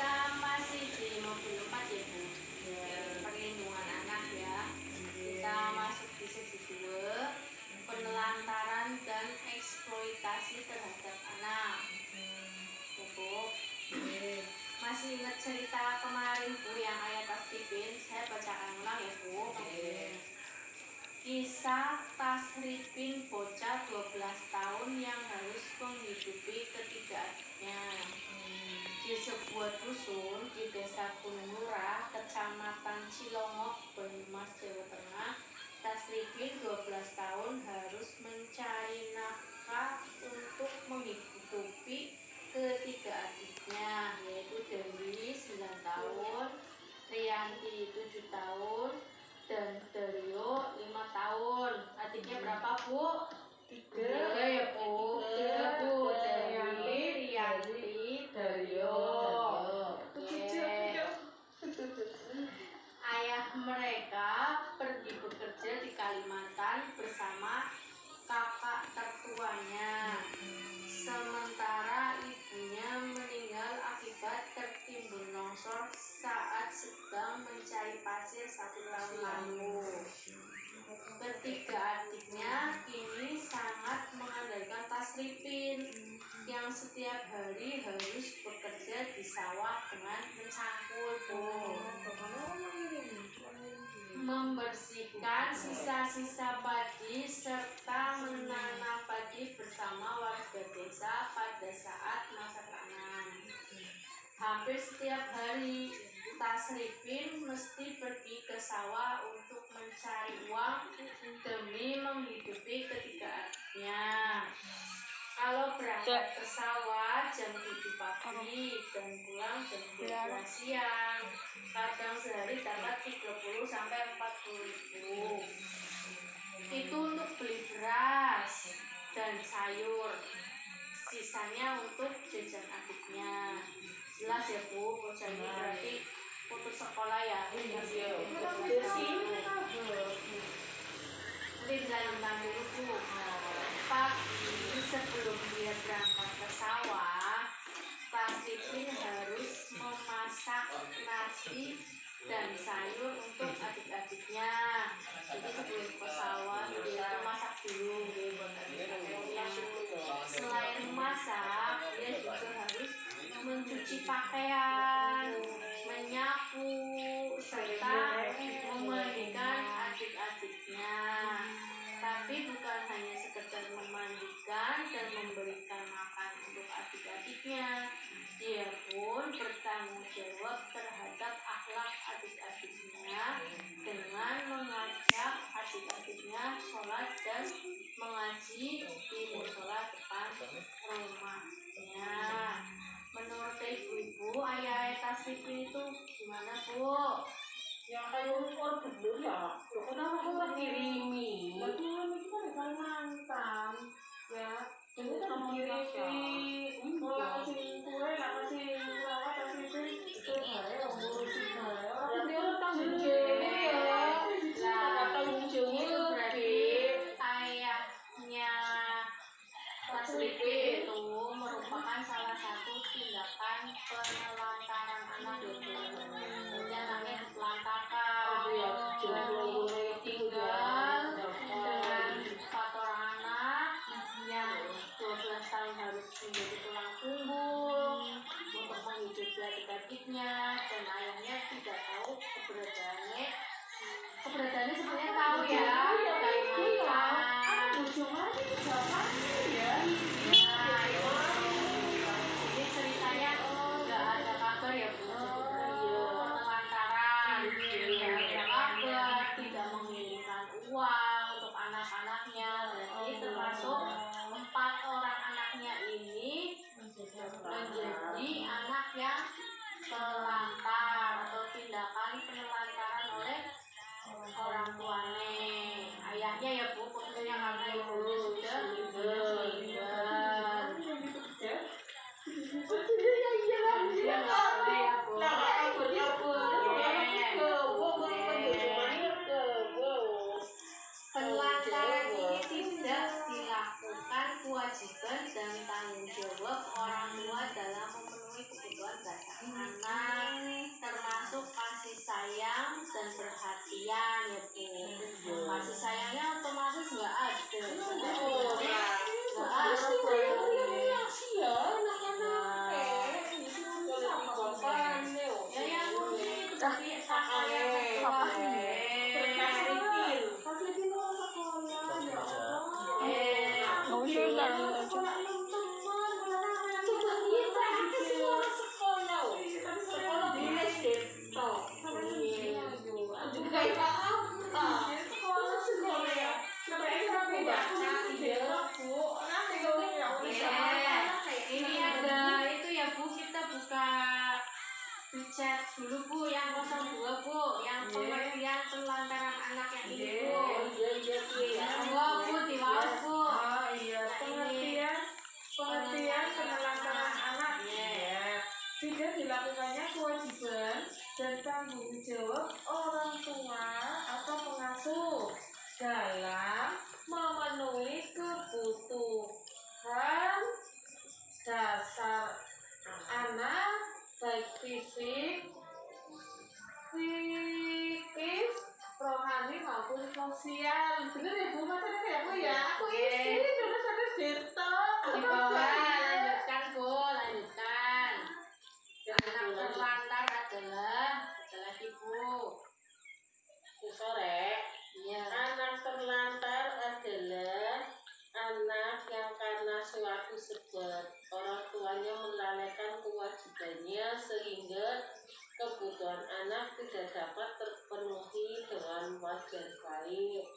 kita masih di modul 4 ya Bu, perlindungan anak ya. Kita masuk di sesi 2, penelantaran dan eksploitasi terhadap anak. Bu, masih ingat cerita kemarin Bu yang ayat Tasripin? Saya bacakan ulang ya Bu. Kisah Tasripin bocah 12 tahun yang harus menghidupi ketiga adiknya. Di sebuah dusun di desa Gunung Lurah, kecamatan Cilongok, Banyumas, Jawa Tengah, Tasripin 12 tahun harus mencari nafkah untuk menghidupi ketiga adiknya, yaitu Dewi 9 tahun, Rianti 7 tahun, dan Dario 5 tahun. Adiknya berapa Bu? 3 ya Bu. 3 Bu. Dewi, Rianti, Dario. Ayah mereka pergi bekerja di Kalimantan bersama kakak tertuanya. Sementara ibunya meninggal akibat tertimbun longsor saat sedang mencari pasir 1 tahun lalu. Ketiga adiknya kini sangat mengandalkan Tasripin yang setiap hari harus bekerja di sawah dengan mencangkul, membersihkan sisa-sisa padi serta menanam padi bersama warga desa pada saat masa tanam. Hampir setiap hari Tasripin mesti pergi ke sawah untuk mencari uang demi menghidupi ketiga adiknya. Kalau berangkat ke sawah jam 7 pagi dan pulang jam 12 siang. Kadang sehari dapat 30 sampai 40 ribu. Itu untuk beli beras dan sayur. Sisanya untuk jajan adiknya. Jelas ya Bu, bocah ini berarti putus sekolah ya. Mungkin dilanjutkan dulu Bu. Pagi sebelum dia berangkat ke sawah, Tasripin harus memasak nasi dan sayur untuk adik-adiknya. Jadi sebelum ke sawah dia masak dulu buat adik-adiknya. Selain memasak, dia juga harus mencuci pakaian, menyapu, serta memandikan adik-adiknya. Tapi bukan hanya sekedar memandikan dan memberikan makan untuk adik-adiknya, dia pun bertanggung jawab terhadap akhlak adik-adiknya dengan mengajak adik-adiknya sholat dan mengaji di musola depan rumahnya. Menurut ibu-ibu, ayah Tasripin itu gimana Bu? Ya kayak orang bener ya, kenapa kok nggak kirimi? Betul, itu kan di Kalimantan, ya. Jadi kan kirimi, mau kasih kue, nggak kasih lawat, kasih itu saya ngurusin saya. Berarti orang tanggung jawab ya, nggak tanggung jawab berarti ayahnya Tasripin itu merupakan salah satu tindakan penelantaran anak itu. Jadi anaknya ditelantarkan, tinggal dengan 4 orang anak yang 12 tahun harus menjadi tulang punggung untuk menghidupi adik-adiknya, dan ayahnya tidak tahu keberadaannya. Keberadaannya sebenarnya tahu ya, jadi ceritanya nggak ada kabar ya Bu. Penelantaran, nggak ada kabar, tidak mengirimkan uang untuk anak-anaknya. Berarti termasuk 4 orang anaknya ini menjadi anak yang telantar atau tindakan penelantaran oleh orang tuanya. Ayahnya ya Bu, khususnya karena ibunya sudah meninggal. Penelantaran ini tidak dilakukan kewajiban dan tanggung jawab orang tua dalam memenuhi kebutuhan dasar anak. dan perhatian ya Bu. Kasih sayangnya otomatis nggak ada. Nggak ada. Iya, anak-anak Ya yang ngurusin itu tapi apa yang ini ada itu ya Bu, kita buka chat dulu Bu yang 02 Bu, yang pengertian penelantaran anak yang ini Bu. Bu diwawas Bu. Oh iya, pengertian penelantaran anak. Tidak dilakukannya kewajiban dan tanggung jawab orang tua atau pengasuh dalam memenuhi kebutuhan dasar anak baik fisik, psikis, rohani maupun sosial. Bener ya Bu, maksudnya ya Bu ya? Aku isi terus ada Dirto. Di bawah lanjutkan Bu, lanjutkan. Anak terlantar adalah ibu. Sore. Iya. Anak terlantar adalah anak yang karena suatu sebab orang tuanya melalaikan kewajibannya sehingga kebutuhan anak tidak dapat terpenuhi dengan wajar baik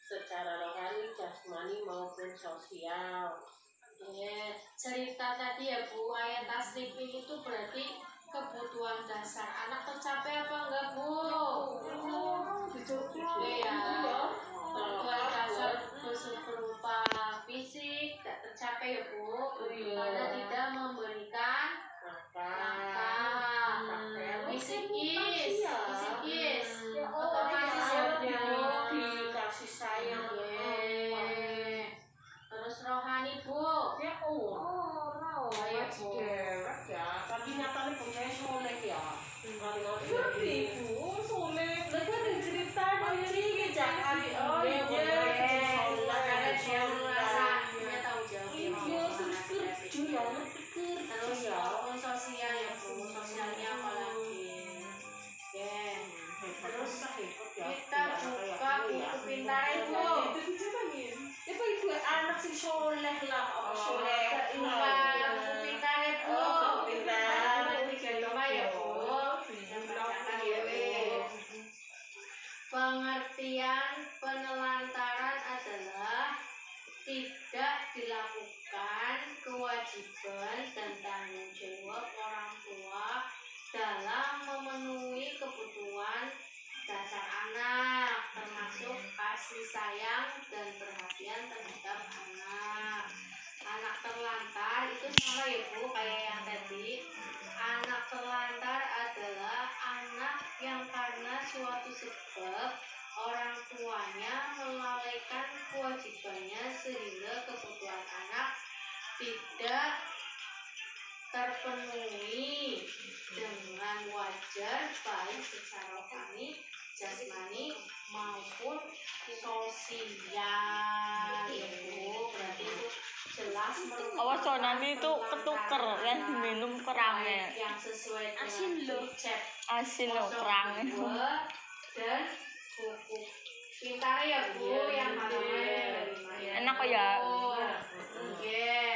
secara rohani, jasmani maupun sosial. Iya. Cerita tadi ya Bu, ayat tasrifin itu berarti kebutuhan dasar anak tercapai apa enggak Bu? Iya. Kebutuhan dasar berupa fisik tidak tercapai ya Bu, karena tidak memberikan makan. Psikis otomatis ya Bu, dikasih sayang. terus rohani Bu. Ya ya Bu. Tapi nyatanya punya soleh ya. Ngerti Bu, soleh. Lagi ada cerita ini jangan. Oh iya, Makanya dia merasa punya tanggung jawab. Terus maupun sosial ya Bu, sosialnya apalagi. Oke. Terus kita buka buku pintar Bu. Itu ibu anak si soleh lah, soleh. Buka buku pintar Bu. Pintar 35 ya Bu. Yang bacakan ya Bu. Pengertian penelantaran adalah tidak dilakukan kewajiban dan tanggung jawab orang tua dalam memenuhi kebutuhan dasar anak, termasuk kasih sayang dan perhatian terhadap anak. Anak terlantar itu sama ya Bu, kayak yang tadi. Anak terlantar adalah anak yang karena suatu sebab orang tuanya melalaikan kewajibannya sehingga kebutuhan anak tidak terpenuhi dengan wajar baik secara rohani, jasmani maupun sosial. Ibu berarti itu jelas Awas so, nanti itu ketuker yang diminum kerangnya. yang sesuai dengan Asin loh. chat Asin loh kerangnya. dan buku pintar ya Bu yang mana Enak kok ya. Oke.